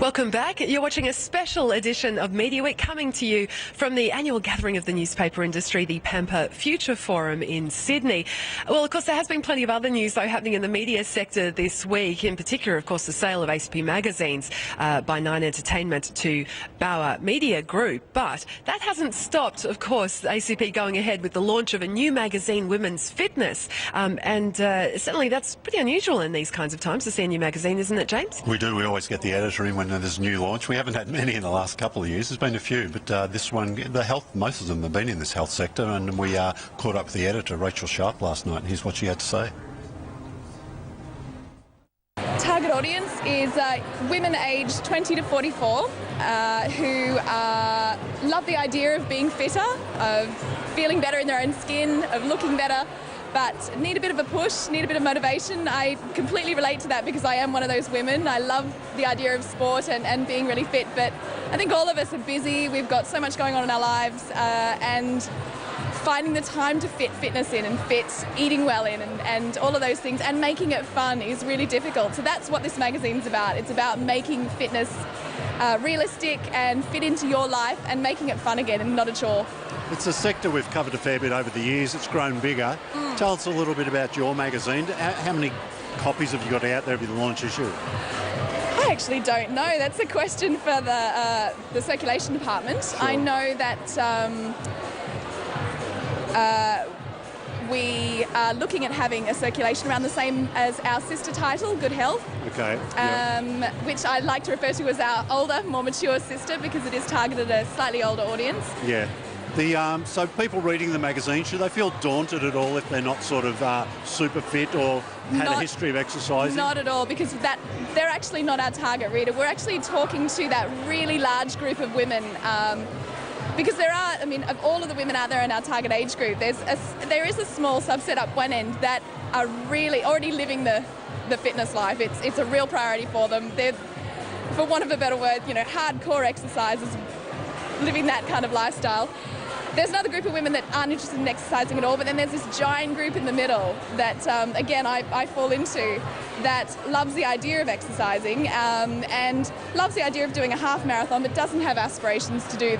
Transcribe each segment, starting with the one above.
Welcome back. You're watching a special edition of Mediaweek coming to you from the annual gathering of the newspaper industry, the Pampa Future Forum in Sydney. Well, of course, there has been plenty of other news, though, happening in the media sector this week. In particular, of course, the sale of ACP magazines by Nine Entertainment to Bauer Media Group. But that hasn't stopped, of course, ACP going ahead with the launch of a new magazine, Women's Fitness. Certainly that's pretty unusual in these kinds of times to see a new magazine, isn't it, James? We do. We always get the editor in when there's a new launch. We haven't had many in the last couple of years. There's been a few, but this one, most of them have been in this health sector, and we caught up with the editor, Rachel Sharp, last night, and here's what she had to say. Target audience is women aged 20 to 44 who love the idea of being fitter, of feeling better in their own skin, of looking better, but need a bit of a push, need a bit of motivation. I completely relate to that because I am one of those women. I love the idea of sport and being really fit, but I think all of us are busy. We've got so much going on in our lives, and finding the time to fit fitness in and fit eating well in and all of those things and making it fun is really difficult. So that's what this magazine's about. It's about making fitness realistic and fit into your life and making it fun again and not a chore. It's a sector we've covered a fair bit over the years. It's grown bigger. Tell us a little bit about your magazine. How many copies have you got out there of the launch issue? I actually don't know. That's a question for the circulation department. Sure. I know that we are looking at having a circulation around the same as our sister title, Good Health. Okay. Which I like to refer to as our older, more mature sister because it is targeted at a slightly older audience. Yeah. So people reading the magazine, should they feel daunted at all if they're not sort of super fit or had a history of exercising? Not at all, because they're actually not our target reader. We're actually talking to that really large group of women. Because of all of the women out there in our target age group, there is a small subset up one end that are really already living the fitness life. It's a real priority for them. They're, for want of a better word, hardcore exercises, living that kind of lifestyle. There's another group of women that aren't interested in exercising at all, but then there's this giant group in the middle that, again, I fall into, that loves the idea of exercising and loves the idea of doing a half marathon, but doesn't have aspirations to do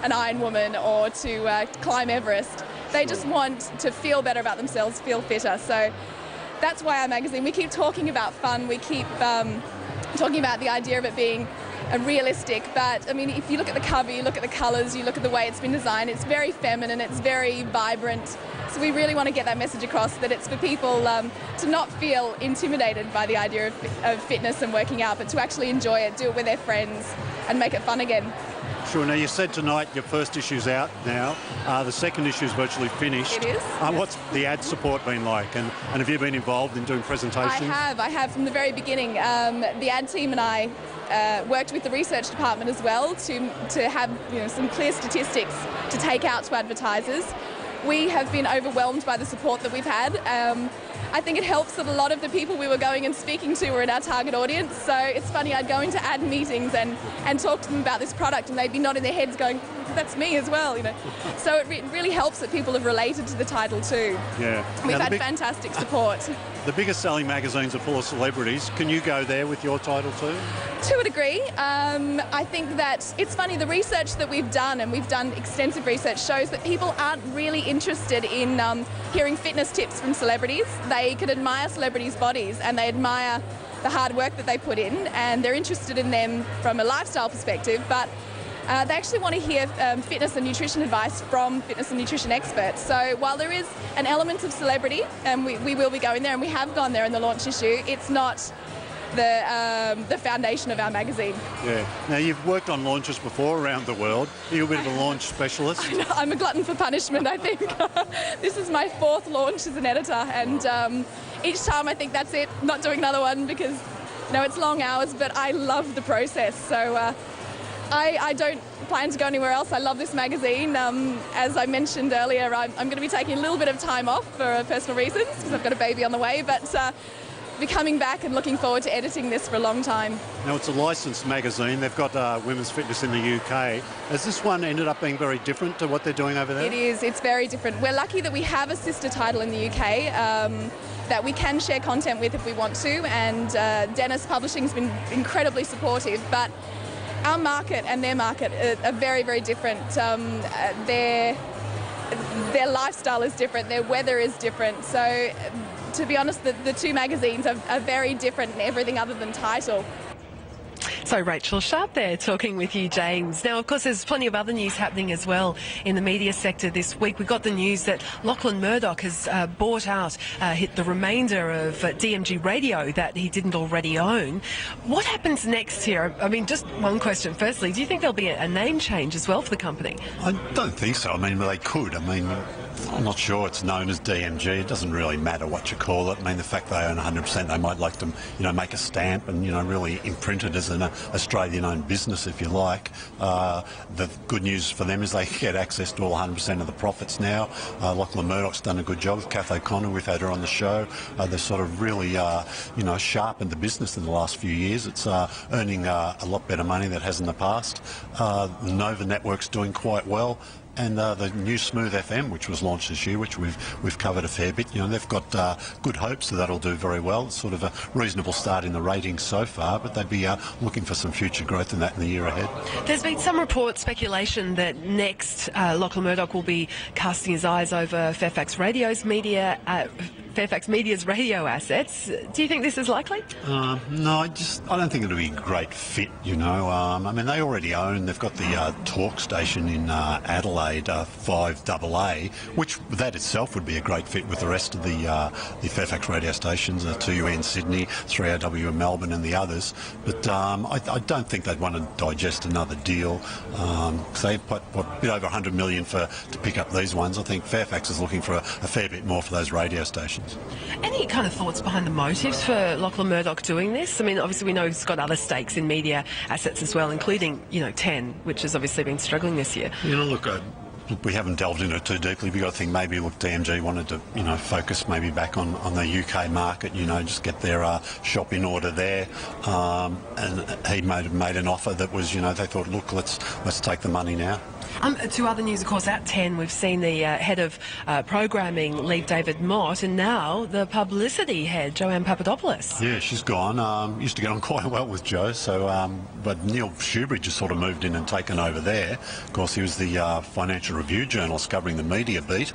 an Iron Woman or to climb Everest. They just want to feel better about themselves, feel fitter. So that's why our magazine, we keep talking about fun, we keep talking about the idea of it being realistic, but if you look at the cover, you look at the colours, you look at the way it's been designed, it's very feminine, it's very vibrant. So we really want to get that message across, that it's for people to not feel intimidated by the idea of fitness and working out, but to actually enjoy it, do it with their friends and make it fun again. Sure. Now, you said tonight your first issue's out now. The second issue's virtually finished. It is. What's the ad support been like? And have you been involved in doing presentations? I have from the very beginning. The ad team and I worked with the research department as well to have some clear statistics to take out to advertisers. We have been overwhelmed by the support that we've had. I think it helps that a lot of the people we were going and speaking to were in our target audience. So it's funny, I'd go into ad meetings and talk to them about this product and they'd be nodding their heads going, that's me as well, So it really helps that people have related to the title too. Yeah. We've had fantastic support. The biggest selling magazines are full of celebrities. Can you go there with your title too? To a degree. I think that it's funny, the research that we've done, and we've done extensive research, shows that people aren't really interested in hearing fitness tips from celebrities. They can admire celebrities' bodies and they admire the hard work that they put in, and they're interested in them from a lifestyle perspective, but they actually want to hear fitness and nutrition advice from fitness and nutrition experts. So while there is an element of celebrity, and we will be going there, and we have gone there in the launch issue, it's not the foundation of our magazine. Yeah. Now, you've worked on launches before around the world. Are you a bit of a launch specialist? I'm a glutton for punishment, I think. This is my fourth launch as an editor, and each time I think that's it, not doing another one because, it's long hours, but I love the process. So I don't plan to go anywhere else. I love this magazine. As I mentioned earlier, I'm going to be taking a little bit of time off for personal reasons because I've got a baby on the way, but be coming back and looking forward to editing this for a long time. Now, it's a licensed magazine. They've got women's fitness in the UK. Has this one ended up being very different to what they're doing over there? It is. It's very different. We're lucky that we have a sister title in the UK that we can share content with if we want to, and Dennis Publishing's been incredibly supportive, but our market and their market are very, very different. Their lifestyle is different, their weather is different, so to be honest, the two magazines are very different in everything other than title. So Rachel Sharp there talking with you, James. Now, of course, there's plenty of other news happening as well in the media sector this week. We got the news that Lachlan Murdoch has bought out the remainder of DMG Radio that he didn't already own. What happens next here? I mean, just one question. Firstly, do you think there'll be a name change as well for the company? I don't think so. I mean, they could. I mean, I'm not sure it's known as DMG. It doesn't really matter what you call it. I mean, the fact they own 100%, they might like to, make a stamp and, really imprint it as an Australian-owned business, if you like. The good news for them is they get access to all 100% of the profits now. Lachlan Murdoch's done a good job with Kath O'Connor. We've had her on the show. They've sort of really, sharpened the business in the last few years. It's earning a lot better money than it has in the past. The Nova Network's doing quite well. And the new Smooth FM, which was launched this year, which we've covered a fair bit, they've got good hopes that that'll do very well. It's sort of a reasonable start in the ratings so far, but they'd be looking for some future growth in that in the year ahead. There's been some speculation that next Lachlan Murdoch will be casting his eyes over Fairfax Media's radio assets. Do you think this is likely? No, I don't think it'll be a great fit, I mean, they already they've got the talk station in Adelaide, 5AA, which that itself would be a great fit with the rest of the Fairfax radio stations, 2UN Sydney, 3AW in Melbourne and the others. But I don't think they'd want to digest another deal. Because they put a bit over $100 million to pick up these ones. I think Fairfax is looking for a fair bit more for those radio stations. Any kind of thoughts behind the motives for Lachlan Murdoch doing this? I mean, obviously we know he's got other stakes in media assets as well, including, 10, which has obviously been struggling this year. Look, we haven't delved into it too deeply. We've got to think maybe, DMG wanted to, focus maybe back on the UK market, just get their shop in order there. And he made an offer that was, they thought, look, let's take the money now. Two other news, of course, at 10, we've seen the head of programming leave David Mott, and now the publicity head, Joanne Papadopoulos. Yeah, she's gone. Used to get on quite well with Joe, but Neil Shoebridge has sort of moved in and taken over there. Of course, he was the Financial Review journalist covering the media beat.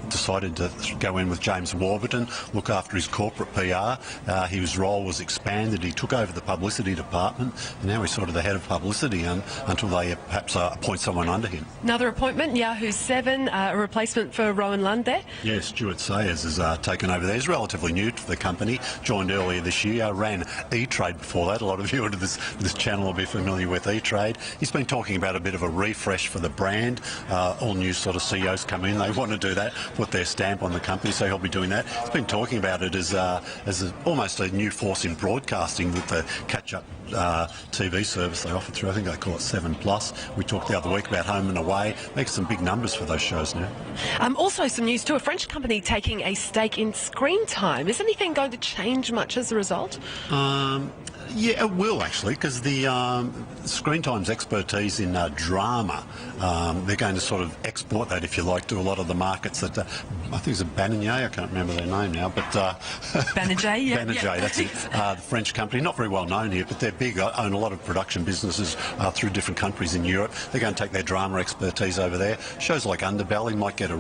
Decided to go in with James Warburton, look after his corporate PR. His role was expanded. He took over the publicity department, and now he's sort of the head of publicity until they perhaps appoint someone under him. Another appointment, Yahoo 7, a replacement for Rowan Lund there? Yeah, Stuart Sayers has taken over there. He's relatively new to the company, joined earlier this year, ran E-Trade before that. A lot of you to this channel will be familiar with E-Trade. He's been talking about a bit of a refresh for the brand. All new sort of CEOs come in, they want to do that, put their stamp on the company, so he'll be doing that. He's been talking about it as almost a new force in broadcasting with the catch-up TV service they offer through. I think they call it 7+. We talked the other week about Home and Away. Makes some big numbers for those shows now. Also some news too, a French company taking a stake in Screen Time. Is anything going to change much as a result? Yeah, it will actually, because the Screen Time's expertise in drama, they're going to sort of export that, if you like, to a lot of the markets that, I think it's a Banijay, I can't remember their name now, but... Banijay, yeah. Banijay, that's it. The French company, not very well known here, but they're big, own a lot of production businesses through different countries in Europe. They're going to take their drama expertise over there. Shows like Underbelly might get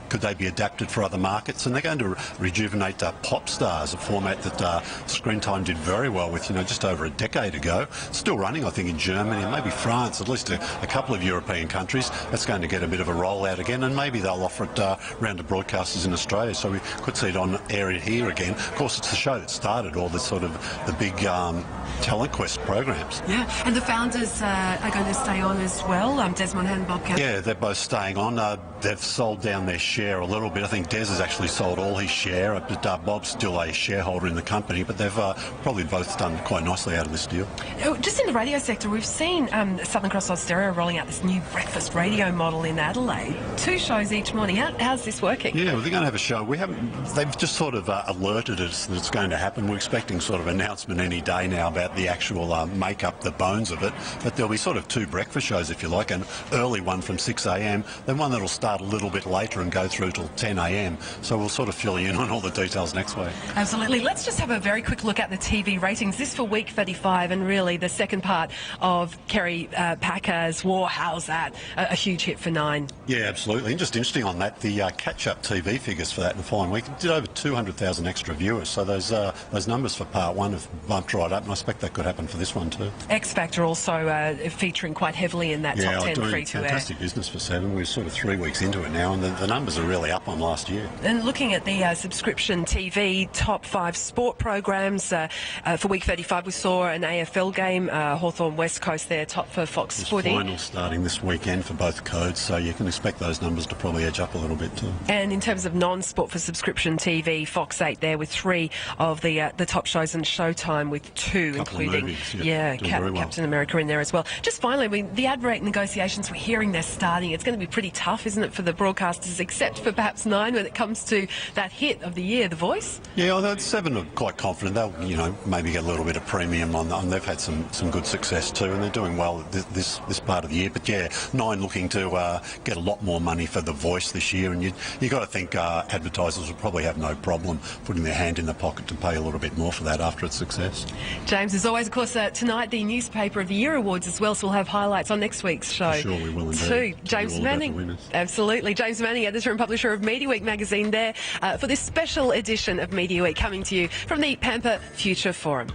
could they be adapted for other markets? And they're going to rejuvenate Pop Stars, a format that Screen Time did very well with, just over a decade ago. Still running, I think, in Germany and maybe France, at least a couple of European countries. That's going to get a bit of a rollout again, and maybe they'll offer it round to broadcasters in Australia, so we could see it on air here again. Of course, it's the show that started all the sort of the big talent quest programs. Yeah, and the founders are going to stay on as well, Desmond and Bob Campbell. Yeah, they're both staying on. they've sold down their share a little bit. I think Des has actually sold all his share, but Bob's still a shareholder in the company, but they've probably both done quite nicely out of this deal. Just in the radio sector, we've seen Southern Cross Austereo rolling out this new breakfast radio model in Adelaide. 2 shows each morning. How's this working? Yeah, well, they're going to have a show. They've just sort of alerted us that it's going to happen. We're expecting sort of announcement any day now about the actual make-up, the bones of it. But there'll be sort of 2 breakfast shows, if you like, an early one from 6 a.m, then one that'll start a little bit later and go through till 10 a.m. So we'll sort of fill you in on all the details next week. Absolutely. Let's just have a very quick look at the TV ratings. This for week 35, and really the second part of Kerry Packer's War. How's that? A huge hit for 9. Yeah, absolutely. And just interesting on that, the catch-up TV figures for that in the following week did over 200,000 extra viewers. So those numbers for part 1 have bumped right up, and I expect that could happen for this one too. X Factor also featuring quite heavily in that top 10 free-to-air. Fantastic business for 7. We're sort of 3 weeks into it now, and the numbers are really up on last year. And looking at the subscription TV top 5 sport programs for week 35, we saw an AFL game, Hawthorn West Coast there, top for Fox Footy. There's finals starting this weekend for both codes, so you can expect those numbers to probably edge up a little bit too. And in terms of non-sport for subscription TV, Fox 8 there with 3 of the top shows, and Showtime with 2, including movies, Captain America in there as well. Just finally, the ad rate negotiations, we're hearing they're starting. It's going to be pretty tough, isn't it, for the broadcasters, except for perhaps 9 when it comes to that hit of the year, The Voice? Yeah, well, 7 are quite confident. They'll, maybe get a little bit of premium on them. They've had some good success too, and they're doing well this part of the year. But yeah, 9 looking to get a lot more money for The Voice this year, and you got to think advertisers will probably have no problem putting their hand in the pocket to pay a little bit more for that after its success. James, as always, of course, tonight the Newspaper of the Year Awards as well, so we'll have highlights on next week's show. For sure, we will indeed. James Manning, absolutely. James Manning, editor and publisher of Mediaweek magazine there for this special edition of Mediaweek, coming to you from the Pampa Future Forum.